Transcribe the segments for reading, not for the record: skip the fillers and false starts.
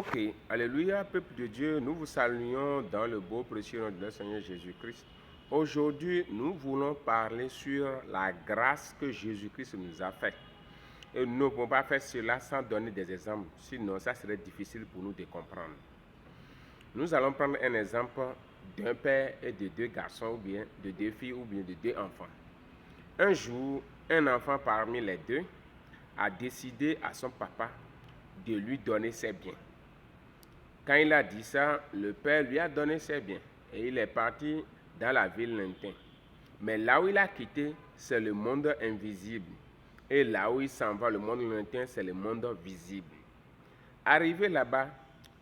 Ok, alléluia, peuple de Dieu, nous vous saluons dans le beau précieux nom de notre Seigneur Jésus-Christ. Aujourd'hui, nous voulons parler sur la grâce que Jésus-Christ nous a faite. Et nous ne pouvons pas faire cela sans donner des exemples, sinon ça serait difficile pour nous de comprendre. Nous allons prendre un exemple d'un père et de deux garçons, ou bien de deux filles, ou bien de deux enfants. Un jour, un enfant parmi les deux a décidé à son papa de lui donner ses biens. Quand il a dit ça, le père lui a donné ses biens et il est parti dans la ville lointaine. Mais là où il a quitté, c'est le monde invisible. Et là où il s'en va, le monde lointain, c'est le monde visible. Arrivé là-bas,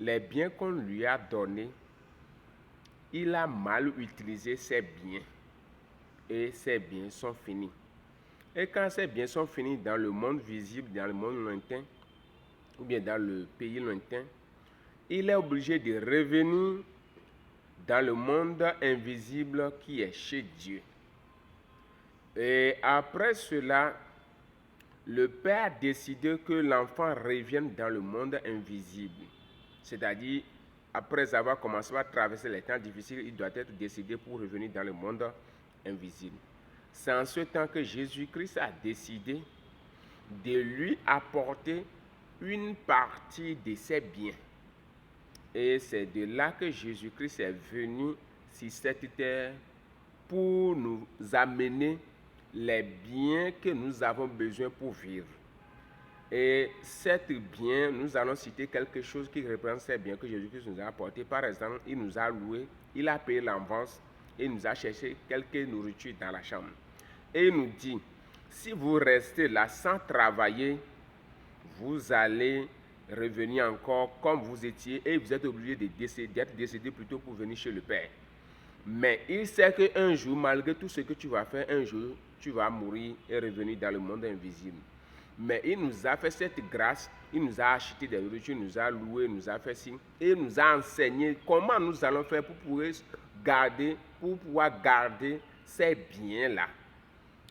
les biens qu'on lui a donnés, il a mal utilisé ses biens. Et ses biens sont finis. Et quand ces biens sont finis dans le monde visible, dans le monde lointain, ou bien dans le pays lointain, il est obligé de revenir dans le monde invisible qui est chez Dieu. Et après cela, le père a décidé que l'enfant revienne dans le monde invisible. C'est-à-dire, après avoir commencé à traverser les temps difficiles, il doit être décidé pour revenir dans le monde invisible. C'est en ce temps que Jésus-Christ a décidé de lui apporter une partie de ses biens. Et c'est de là que Jésus-Christ est venu sur cette terre pour nous amener les biens que nous avons besoin pour vivre. Et ces biens, nous allons citer quelque chose qui représente ces biens que Jésus-Christ nous a apportés. Par exemple, il nous a loué, il a payé l'avance et il nous a cherché quelque nourriture dans la chambre. Et il nous dit, si vous restez là sans travailler, vous allez revenir encore comme vous étiez et vous êtes obligé d'être décédé plutôt pour venir chez le Père. Mais il sait qu'un jour, malgré tout ce que tu vas faire, un jour, tu vas mourir et revenir dans le monde invisible. Mais il nous a fait cette grâce, il nous a acheté des nourritures, il nous a loué, il nous a fait signe, et il nous a enseigné comment nous allons faire pour pouvoir garder ces biens-là.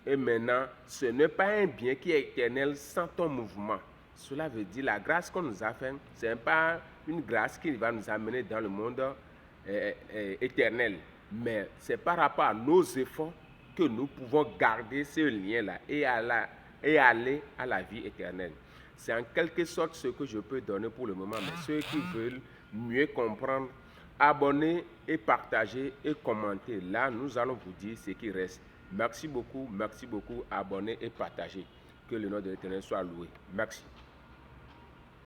Et maintenant, ce n'est pas un bien qui est éternel sans ton mouvement. Cela veut dire la grâce qu'on nous a faite, ce n'est pas une grâce qui va nous amener dans le monde éternel. Mais c'est par rapport à nos efforts que nous pouvons garder ce lien-là et aller à la vie éternelle. C'est en quelque sorte ce que je peux donner pour le moment. Mais ceux qui veulent mieux comprendre, abonnez et partagez et commentez. Là, nous allons vous dire ce qui reste. Merci beaucoup, abonnez et partagez. Que le nom de l'Éternel soit loué. Merci.